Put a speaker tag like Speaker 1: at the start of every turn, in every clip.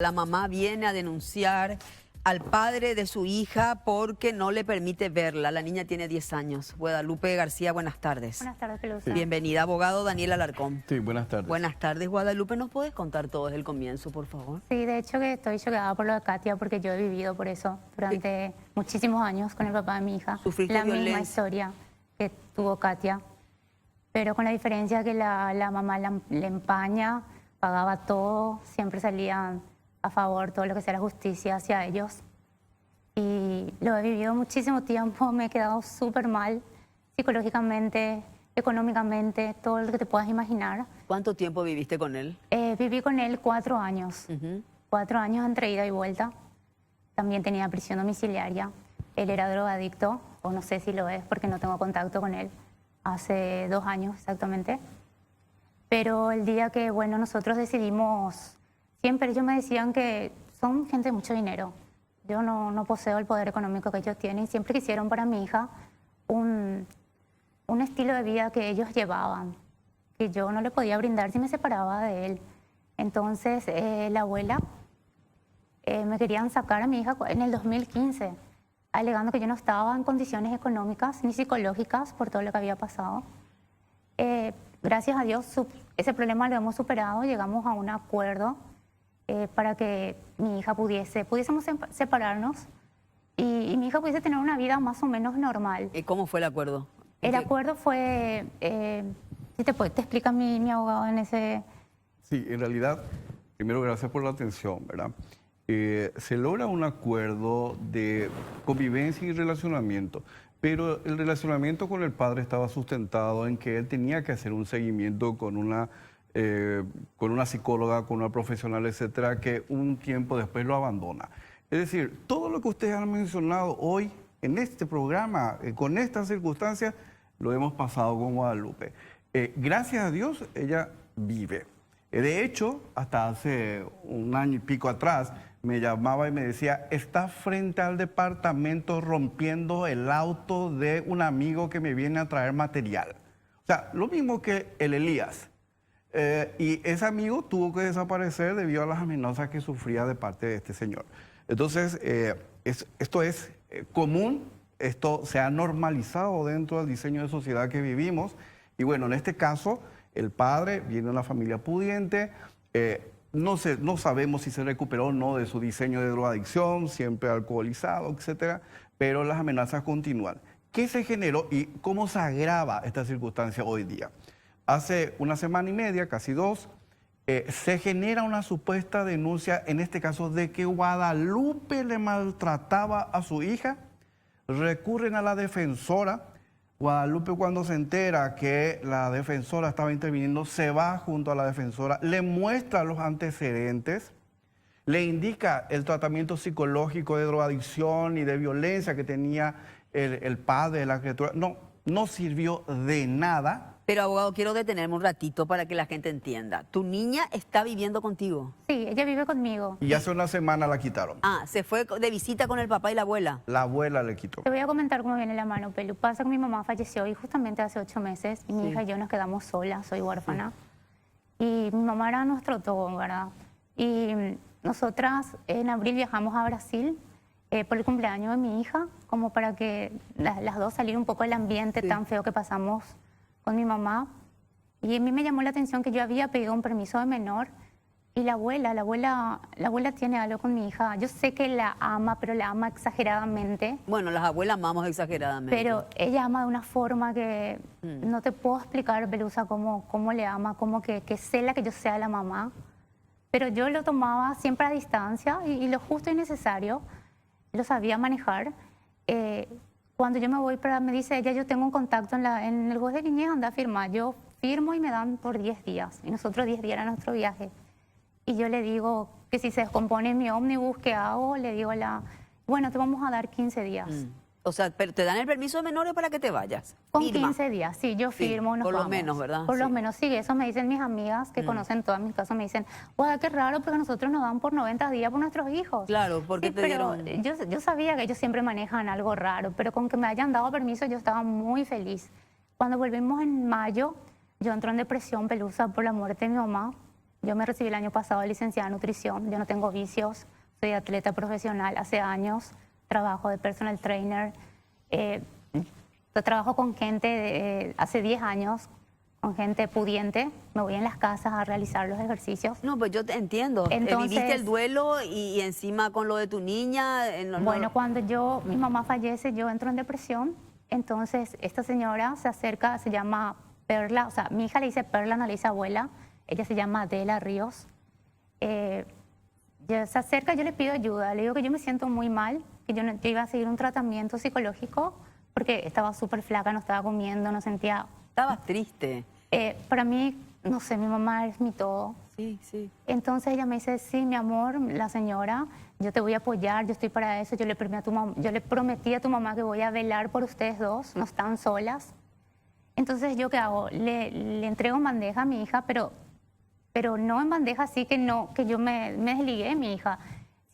Speaker 1: La mamá viene a denunciar al padre de su hija porque no le permite verla. La niña tiene 10 años. Guadalupe García, buenas tardes.
Speaker 2: Buenas tardes, Pelusa.
Speaker 1: Bienvenida, abogado Daniel Alarcón.
Speaker 3: Sí, buenas tardes.
Speaker 1: Buenas tardes, Guadalupe. ¿Nos puedes contar todo desde el comienzo, por favor?
Speaker 2: Sí, de hecho que estoy choqueada por lo de Katia porque yo he vivido por eso durante muchísimos años con el papá de mi hija.
Speaker 1: ¿Sufriste
Speaker 2: la misma
Speaker 1: violencia?
Speaker 2: historia que tuvo Katia, pero con la diferencia que la mamá le empaña, pagaba todo, siempre salían a favor, todo lo que sea la justicia hacia ellos. Y lo he vivido muchísimo tiempo, me he quedado súper mal, psicológicamente, económicamente, todo lo que te puedas imaginar.
Speaker 1: ¿Cuánto tiempo viviste con él?
Speaker 2: Viví con él 4 años, 4 años entre ida y vuelta. También tenía prisión domiciliaria. Él era drogadicto, o no sé si lo es porque no tengo contacto con él, hace 2 años exactamente. Pero el día que, bueno, nosotros decidimos, siempre ellos me decían que son gente de mucho dinero. Yo no poseo el poder económico que ellos tienen. Siempre quisieron para mi hija un estilo de vida que ellos llevaban, que yo no le podía brindar si me separaba de él. Entonces, la abuela me querían sacar a mi hija en el 2015, alegando que yo no estaba en condiciones económicas ni psicológicas por todo lo que había pasado. Gracias a Dios, ese problema lo hemos superado, llegamos a un acuerdo para que mi hija pudiésemos separarnos y mi hija pudiese tener una vida más o menos normal.
Speaker 1: ¿Cómo fue el acuerdo?
Speaker 2: El acuerdo fue, si te explica mi abogado en ese...
Speaker 3: Sí, en realidad, primero gracias por la atención, ¿verdad? Se logra un acuerdo de convivencia y relacionamiento, pero el relacionamiento con el padre estaba sustentado en que él tenía que hacer un seguimiento con una psicóloga, con una profesional, etcétera, que un tiempo después lo abandona. Es decir, todo lo que ustedes han mencionado hoy en este programa, con estas circunstancias, lo hemos pasado con Guadalupe. Gracias a Dios, ella vive. De hecho, hasta hace 1 año y pico atrás, me llamaba y me decía, está frente al departamento rompiendo el auto de un amigo que me viene a traer material. O sea, lo mismo que el Elías. Y ese amigo tuvo que desaparecer debido a las amenazas que sufría de parte de este señor. Entonces, esto es común, esto se ha normalizado dentro del diseño de sociedad que vivimos. Y bueno, en este caso, el padre viene de una familia pudiente, no sabemos si se recuperó o no de su diseño de drogadicción, siempre alcoholizado, etcétera, pero las amenazas continúan. ¿Qué se generó y cómo se agrava esta circunstancia hoy día? Hace 1 semana y media, casi 2, se genera una supuesta denuncia, en este caso, de que Guadalupe le maltrataba a su hija. Recurren a la defensora. Guadalupe, cuando se entera que la defensora estaba interviniendo, se va junto a la defensora, le muestra los antecedentes, le indica el tratamiento psicológico de drogadicción y de violencia que tenía el padre de la criatura. No sirvió de nada.
Speaker 1: Pero, abogado, quiero detenerme un ratito para que la gente entienda. ¿Tu niña está viviendo contigo?
Speaker 2: Sí, ella vive conmigo.
Speaker 3: Y hace 1 semana la quitaron.
Speaker 1: Ah, se fue de visita con el papá y la abuela.
Speaker 3: La abuela le quitó.
Speaker 2: Te voy a comentar cómo viene la mano, Pelu. Pasa que mi mamá falleció y justamente hace 8 meses y mi hija y yo nos quedamos solas, soy huérfana. Y mi mamá era nuestro todo, ¿verdad? Y nosotras en abril viajamos a Brasil por el cumpleaños de mi hija, como para que las dos salir un poco del ambiente tan feo que pasamos con mi mamá. Y a mí me llamó la atención que yo había pedido un permiso de menor y la abuela tiene algo con mi hija. Yo sé que la ama, pero la ama exageradamente.
Speaker 1: Bueno, las abuelas amamos exageradamente.
Speaker 2: Pero ella ama de una forma que no te puedo explicar, Pelusa, cómo le ama, como que cela que yo sea la mamá. Pero yo lo tomaba siempre a distancia y lo justo y necesario, lo sabía manejar. Cuando yo me voy me dice ella, yo tengo un contacto en el juez de niñez, anda a firmar. Yo firmo y me dan por 10 días. Y nosotros 10 días era nuestro viaje. Y yo le digo que si se descompone mi ómnibus, ¿qué hago? Le digo bueno, te vamos a dar 15 días.
Speaker 1: O sea, pero te dan el permiso de menores para que te vayas.
Speaker 2: Con
Speaker 1: Firma.
Speaker 2: 15 días, sí, yo firmo, nos
Speaker 1: por lo
Speaker 2: vamos.
Speaker 1: menos, ¿verdad?
Speaker 2: Por lo
Speaker 1: Sí.
Speaker 2: menos, sí, eso me dicen mis amigas que conocen todos mis casos, me dicen, guau, qué raro, porque nosotros nos dan por 90 días por nuestros hijos.
Speaker 1: Claro, porque
Speaker 2: Sí,
Speaker 1: te
Speaker 2: pero
Speaker 1: dieron...
Speaker 2: yo sabía que ellos siempre manejan algo raro, pero con que me hayan dado permiso yo estaba muy feliz. Cuando volvimos en mayo, yo entro en depresión, Pelusa, por la muerte de mi mamá. Yo me recibí el año pasado de licenciada en nutrición, yo no tengo vicios, soy atleta profesional hace años, trabajo de personal trainer, trabajo con gente hace 10 años, con gente pudiente, me voy en las casas a realizar los ejercicios.
Speaker 1: No, pues yo te entiendo.
Speaker 2: Entonces,
Speaker 1: viviste el duelo y encima con lo de tu niña.
Speaker 2: Bueno, cuando mi mamá fallece, yo entro en depresión. Entonces, esta señora se acerca, se llama Perla, o sea, mi hija le dice Perla, no le dice abuela. Ella se llama Adela Ríos. Se acerca, yo le pido ayuda, le digo que yo me siento muy mal, que yo iba a seguir un tratamiento psicológico porque estaba súper flaca, no estaba comiendo, no sentía...
Speaker 1: Estabas triste.
Speaker 2: Para mí, no sé, mi mamá es mi todo.
Speaker 1: Sí, sí.
Speaker 2: Entonces ella me dice, sí, mi amor, la señora, yo te voy a apoyar, yo estoy para eso, yo le prometí a tu mamá que voy a velar por ustedes dos, no están solas. Entonces, ¿yo qué hago? Le entrego en bandeja a mi hija, pero no en bandeja así que yo me desligué de mi hija,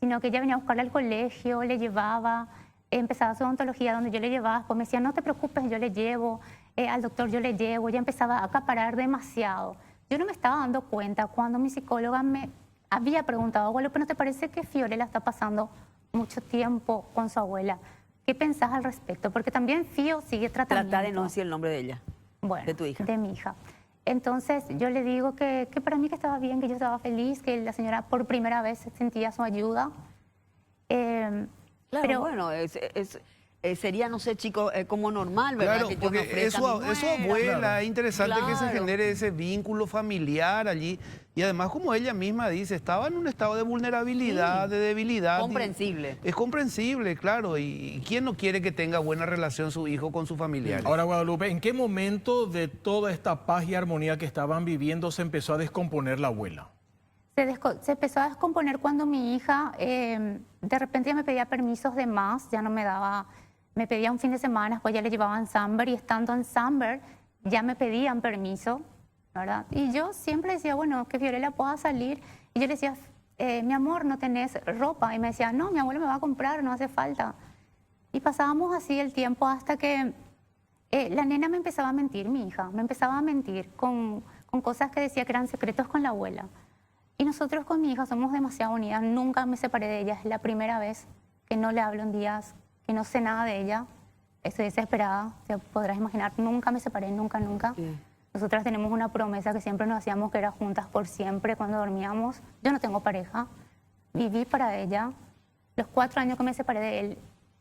Speaker 2: sino que ella venía a buscarla al colegio, le llevaba, empezaba su odontología donde yo le llevaba, después me decía, no te preocupes, yo le llevo, al doctor yo le llevo, ella empezaba a acaparar demasiado. Yo no me estaba dando cuenta cuando mi psicóloga me había preguntado, abuelo, ¿pero no te parece que Fiorella está pasando mucho tiempo con su abuela? ¿Qué pensás al respecto? Porque también Fio sigue tratando.
Speaker 1: Trata de no decir el nombre de ella.
Speaker 2: Bueno,
Speaker 1: de tu hija.
Speaker 2: De mi hija. Entonces yo le digo que para mí que estaba bien, que yo estaba feliz, que la señora por primera vez sentía su ayuda.
Speaker 1: Claro,
Speaker 2: pero
Speaker 1: bueno, sería, no sé, chicos, como normal, ¿verdad?
Speaker 4: Claro,
Speaker 1: que yo
Speaker 4: porque
Speaker 1: me ofrezca
Speaker 4: eso
Speaker 1: mi nuera.
Speaker 4: abuela,
Speaker 3: Claro.
Speaker 4: es interesante que se
Speaker 1: Claro.
Speaker 4: genere ese vínculo familiar allí. Y además, como ella misma dice, estaba en un estado de vulnerabilidad,
Speaker 1: Sí.
Speaker 4: de debilidad.
Speaker 1: Comprensible.
Speaker 4: Es comprensible, claro. ¿Y quién no quiere que tenga buena relación su hijo con sus familiares?
Speaker 5: Ahora, Guadalupe, ¿en qué momento de toda esta paz y armonía que estaban viviendo se empezó a descomponer la abuela?
Speaker 2: se empezó a descomponer cuando mi hija de repente ya me pedía permisos de más, ya no me daba, me pedía un fin de semana, después ya le llevaban Samber y estando en Samber ya me pedían permiso, ¿verdad? Y yo siempre decía, bueno, que Fiorella pueda salir. Y yo le decía, mi amor, ¿no tenés ropa? Y me decía, no, mi abuelo me va a comprar, no hace falta. Y pasábamos así el tiempo hasta que la nena me empezaba a mentir, mi hija, me empezaba a mentir con cosas que decía que eran secretos con la abuela. Y nosotros con mi hija somos demasiado unidas, nunca me separé de ella, es la primera vez que no le hablo en días, que no sé nada de ella. Estoy desesperada, te podrás imaginar, nunca me separé, nunca, nunca.
Speaker 1: Sí.
Speaker 2: Nosotras tenemos una promesa que siempre nos hacíamos que era juntas por siempre cuando dormíamos. Yo no tengo pareja, viví para ella. Los 4 años que me separé de él,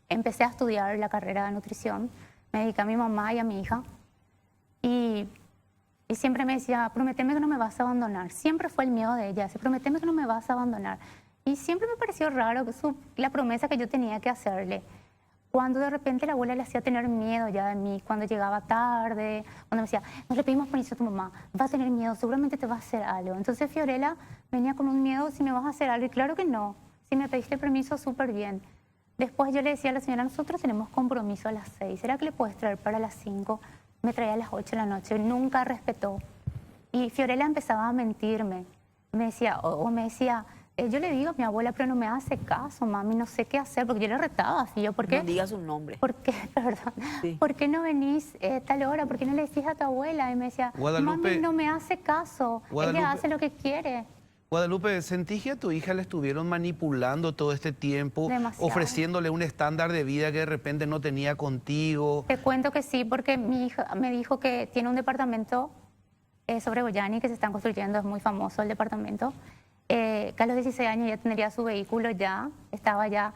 Speaker 2: empecé a estudiar la carrera de nutrición, me dediqué a mi mamá y a mi hija. Y siempre me decía, prométeme que no me vas a abandonar. Siempre fue el miedo de ella, prométeme que no me vas a abandonar. Y siempre me pareció raro que la promesa que yo tenía que hacerle. Cuando de repente la abuela le hacía tener miedo ya de mí, cuando llegaba tarde, cuando me decía, no le pedimos permiso a tu mamá, va a tener miedo, seguramente te va a hacer algo. Entonces Fiorella venía con un miedo, si me vas a hacer algo, y claro que no, si me pediste permiso, súper bien. Después yo le decía a la señora, nosotros tenemos compromiso a las 6, ¿será que le puedes traer para las 5? Me traía a las 8 de la noche, nunca respetó. Y Fiorella empezaba a mentirme, me decía, me decía, yo le digo a mi abuela, pero no me hace caso, mami, no sé qué hacer, porque yo le retaba así, yo, ¿por qué?
Speaker 1: No digas un nombre.
Speaker 2: ¿Por qué? Perdón.
Speaker 1: Sí.
Speaker 2: ¿Por qué no venís tal hora? ¿Por qué no le decís a tu abuela? Y me decía,
Speaker 4: Guadalupe,
Speaker 2: mami, no me hace caso,
Speaker 4: Guadalupe,
Speaker 2: ella hace lo que quiere.
Speaker 4: Guadalupe, ¿sentís que a tu hija le estuvieron manipulando todo este tiempo,
Speaker 2: Demasiado.
Speaker 4: ofreciéndole un estándar de vida que de repente no tenía contigo?
Speaker 2: Te cuento que sí, porque mi hija me dijo que tiene un departamento sobre Goyani que se están construyendo, es muy famoso el departamento. Que a los 16 años ya tendría su vehículo, ya estaba ya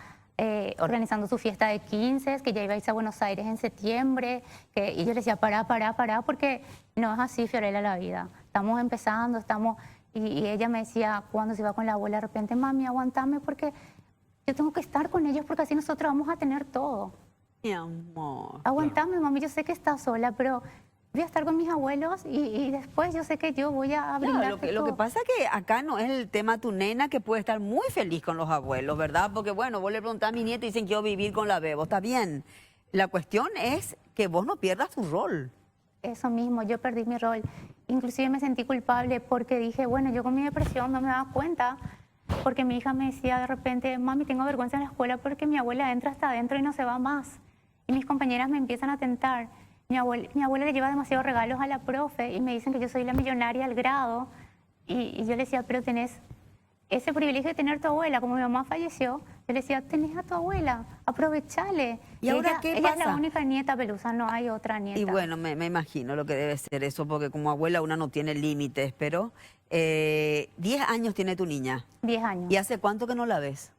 Speaker 2: organizando su fiesta de 15, que ya iba a irse a Buenos Aires en septiembre, y yo le decía, pará, porque no es así, Fiorella, la vida. Estamos empezando, y ella me decía, cuando se iba con la abuela, de repente, mami, aguantame porque yo tengo que estar con ellos porque así nosotros vamos a tener todo.
Speaker 1: Mi amor.
Speaker 2: Aguantame, mami, yo sé que estás sola, pero voy a estar con mis abuelos y después yo sé que yo voy a brindarte
Speaker 1: Claro, lo que
Speaker 2: todo.
Speaker 1: pasa es que acá no es el tema tu nena, que puede estar muy feliz con los abuelos, ¿verdad? Porque bueno, vos le preguntás a mi nieto y dicen quiero vivir con la bebo, está bien. La cuestión es que vos no pierdas tu rol.
Speaker 2: Eso mismo, yo perdí mi rol. Inclusive me sentí culpable porque dije, bueno, yo con mi depresión no me daba cuenta, porque mi hija me decía de repente, mami, tengo vergüenza en la escuela porque mi abuela entra hasta adentro y no se va más. Y mis compañeras me empiezan a tentar. Mi abuela le lleva demasiados regalos a la profe y me dicen que yo soy la millonaria al grado. Y yo le decía, pero tenés ese privilegio de tener tu abuela. Como mi mamá falleció, yo le decía, tenés a tu abuela, aprovechale.
Speaker 1: ¿Y ahora
Speaker 2: ella,
Speaker 1: qué
Speaker 2: ella es
Speaker 1: pasa?
Speaker 2: la única nieta Pelusa, no hay otra nieta.
Speaker 1: Y bueno, me imagino lo que debe ser eso, porque como abuela una no tiene límites, pero 10 años tiene tu niña.
Speaker 2: 10 años.
Speaker 1: ¿Y hace cuánto que no la ves?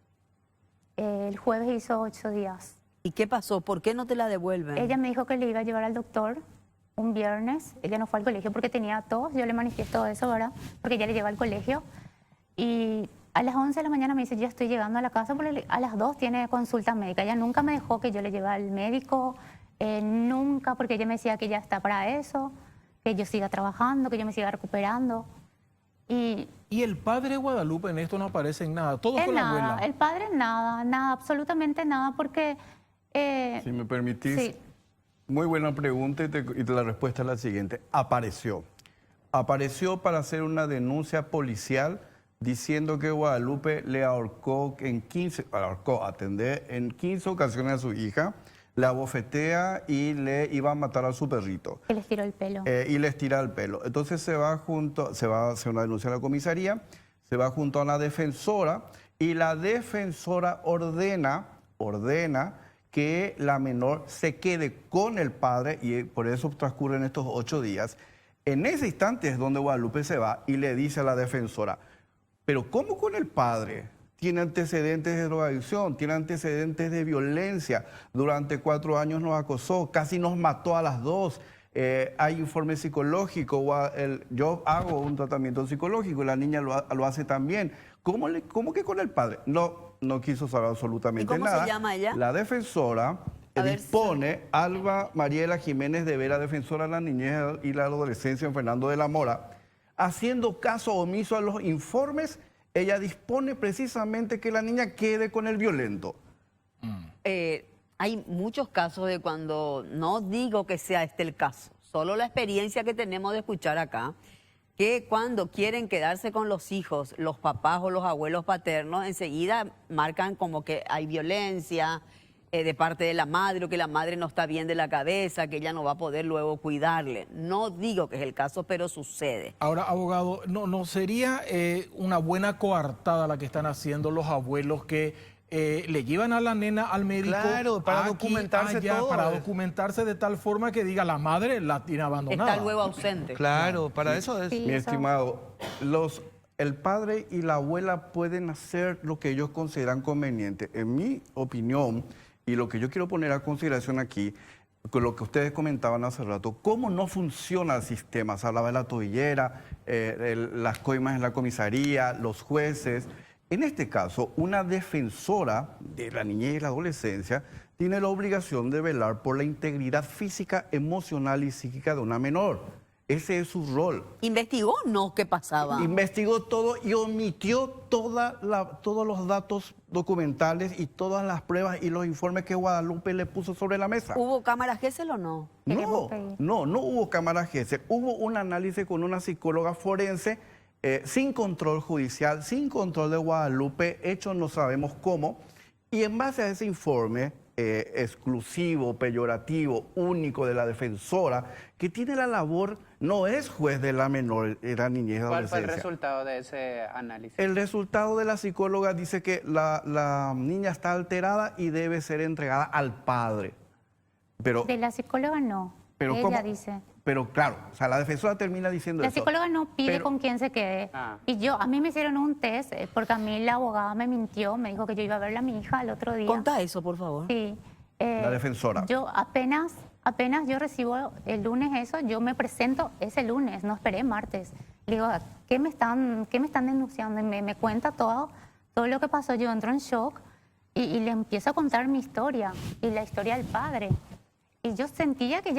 Speaker 2: El jueves hizo 8 días.
Speaker 1: ¿Y qué pasó? ¿Por qué no te la devuelven?
Speaker 2: Ella me dijo que le iba a llevar al doctor un viernes. Ella no fue al colegio porque tenía tos. Yo le manifiesto eso, ¿verdad? Porque ella le lleva al colegio. Y a las 11 de la mañana me dice, ya estoy llegando a la casa porque a las 2 tiene consulta médica. Ella nunca me dejó que yo le lleve al médico, nunca, porque ella me decía que ya está para eso, que yo siga trabajando, que yo me siga recuperando. Y
Speaker 5: el padre Guadalupe en esto no aparece en nada, todo con la
Speaker 2: nada,
Speaker 5: abuela.
Speaker 2: el padre nada, nada, absolutamente nada, porque...
Speaker 3: Si me permitís,
Speaker 2: sí.
Speaker 3: muy buena pregunta y la respuesta es la siguiente. Apareció. Apareció para hacer una denuncia policial diciendo que Guadalupe le ahorcó en 15 ocasiones a su hija, la bofetea y le iba a matar a su perrito.
Speaker 2: Que les tiró el pelo.
Speaker 3: Y les tira el pelo. Entonces se va a hacer una denuncia a la comisaría, se va junto a la defensora y la defensora ordena que la menor se quede con el padre y por eso transcurren estos 8 días. En ese instante es donde Guadalupe se va y le dice a la defensora, pero ¿cómo con el padre? Tiene antecedentes de drogadicción, tiene antecedentes de violencia, durante 4 años nos acosó, casi nos mató a las 2. Hay informe psicológico, yo hago un tratamiento psicológico y la niña lo hace también. ¿Cómo que con el padre? No quiso saber absolutamente
Speaker 1: ¿Y cómo
Speaker 3: nada.
Speaker 1: se llama ella?
Speaker 3: La defensora
Speaker 1: A ver,
Speaker 3: dispone, Alba Mariela Jiménez de Vera, defensora de la niñez y la adolescencia en Fernando de la Mora, haciendo caso omiso a los informes, ella dispone precisamente que la niña quede con el violento.
Speaker 1: Hay muchos casos de cuando, no digo que sea este el caso, solo la experiencia que tenemos de escuchar acá, que cuando quieren quedarse con los hijos, los papás o los abuelos paternos, enseguida marcan como que hay violencia de parte de la madre o que la madre no está bien de la cabeza, que ella no va a poder luego cuidarle. No digo que es el caso, pero sucede.
Speaker 5: Ahora, abogado, ¿no sería una buena coartada la que están haciendo los abuelos que le llevan a la nena al médico?
Speaker 4: Claro, para
Speaker 5: aquí,
Speaker 4: documentarse
Speaker 5: allá,
Speaker 4: todo.
Speaker 5: para documentarse de tal forma que diga la madre la tiene abandonada.
Speaker 1: Está luego ausente.
Speaker 4: Claro, para eso es.
Speaker 2: Sí,
Speaker 3: Mi
Speaker 2: eso.
Speaker 3: estimado, el padre y la abuela pueden hacer lo que ellos consideran conveniente. En mi opinión, y lo que yo quiero poner a consideración aquí, con lo que ustedes comentaban hace rato, cómo no funciona el sistema. Se hablaba de la tobillera, las coimas en la comisaría, los jueces. En este caso, una defensora de la niñez y la adolescencia tiene la obligación de velar por la integridad física, emocional y psíquica de una menor. Ese es su rol.
Speaker 1: ¿Investigó o no qué pasaba?
Speaker 3: Investigó todo y omitió todos los datos documentales y todas las pruebas y los informes que Guadalupe le puso sobre la mesa.
Speaker 1: ¿Hubo cámaras Gesell o no?
Speaker 2: Queremos pedir.
Speaker 3: No hubo cámara Gesell. Hubo un análisis con una psicóloga forense sin control judicial, sin control de Guadalupe, hecho no sabemos cómo. Y en base a ese informe exclusivo, peyorativo, único de la defensora, que tiene la labor, no es juez de la menor, de la niñez y
Speaker 6: ¿Cuál fue el
Speaker 3: adolescencia.
Speaker 6: resultado de ese análisis?
Speaker 3: El resultado de la psicóloga dice que la niña está alterada y debe ser entregada al padre. Pero,
Speaker 2: De la psicóloga no.
Speaker 3: pero
Speaker 2: Ella
Speaker 3: ¿cómo?
Speaker 2: dice.
Speaker 3: Pero claro, o sea, la defensora termina diciendo
Speaker 2: La
Speaker 3: eso.
Speaker 2: psicóloga no pide
Speaker 3: Pero-
Speaker 2: con quién se quede.
Speaker 6: Ah.
Speaker 2: Y a mí me hicieron un test porque a mí la abogada me mintió, me dijo que yo iba a verla a mi hija el otro día.
Speaker 1: Contá eso, por favor.
Speaker 2: Sí.
Speaker 3: La defensora.
Speaker 2: Yo apenas yo recibo el lunes eso, yo me presento ese lunes, no esperé martes. Le digo, ¿qué me están denunciando? Y me cuenta todo lo que pasó. Yo entro en shock y le empiezo a contar mi historia y la historia del padre. Y yo sentía que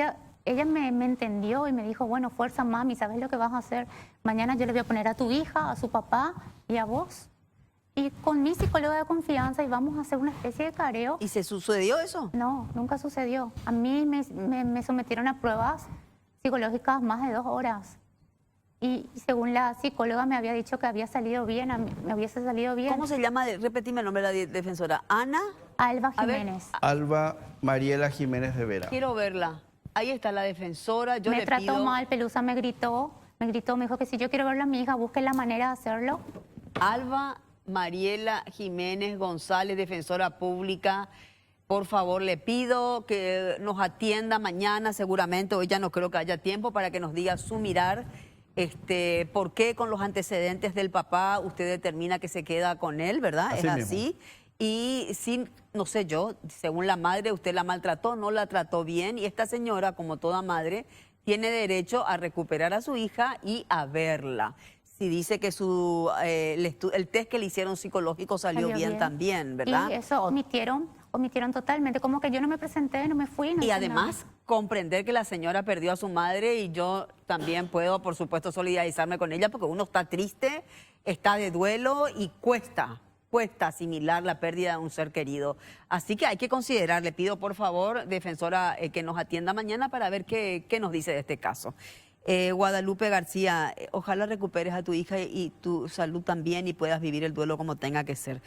Speaker 2: ella me entendió y me dijo, bueno, fuerza mami, ¿sabes lo que vas a hacer? Mañana yo le voy a poner a tu hija, a su papá y a vos. Y con mi psicóloga de confianza y vamos a hacer una especie de careo.
Speaker 1: ¿Y se sucedió eso?
Speaker 2: No, nunca sucedió. A mí me sometieron a pruebas psicológicas más de 2 horas. Y según la psicóloga me había dicho que había salido bien, me hubiese salido bien.
Speaker 1: ¿Cómo se llama? Repetime el nombre de la defensora. Ana.
Speaker 2: Alba
Speaker 1: A ver,
Speaker 2: Jiménez.
Speaker 3: Alba Mariela Jiménez de Vera.
Speaker 1: Quiero verla. Ahí está la defensora. Yo
Speaker 2: Me
Speaker 1: le
Speaker 2: trató
Speaker 1: pido...
Speaker 2: mal, Pelusa me gritó, Me gritó, me dijo que si yo quiero verlo a mi hija, busque la manera de hacerlo.
Speaker 1: Alba Mariela Jiménez González, defensora pública, por favor le pido que nos atienda mañana, seguramente hoy ya no creo que haya tiempo, para que nos diga su mirar, por qué con los antecedentes del papá usted determina que se queda con él, ¿verdad?
Speaker 3: Así
Speaker 1: Es
Speaker 3: mismo.
Speaker 1: así. Y sin, no sé yo, según la madre, usted la maltrató, no la trató bien, y esta señora, como toda madre, tiene derecho a recuperar a su hija y a verla. Si dice que el test que le hicieron psicológico salió bien también, ¿verdad?
Speaker 2: Y eso omitieron totalmente, como que yo no me presenté, no me fui. No
Speaker 1: Y
Speaker 2: hice
Speaker 1: además comprender que la señora perdió a su madre, y yo también puedo, por supuesto, solidarizarme con ella, porque uno está triste, está de duelo y cuesta asimilar la pérdida de un ser querido. Así que hay que considerar, le pido por favor, defensora, que nos atienda mañana para ver qué nos dice de este caso. Guadalupe García, ojalá recuperes a tu hija y tu salud también y puedas vivir el duelo como tenga que ser.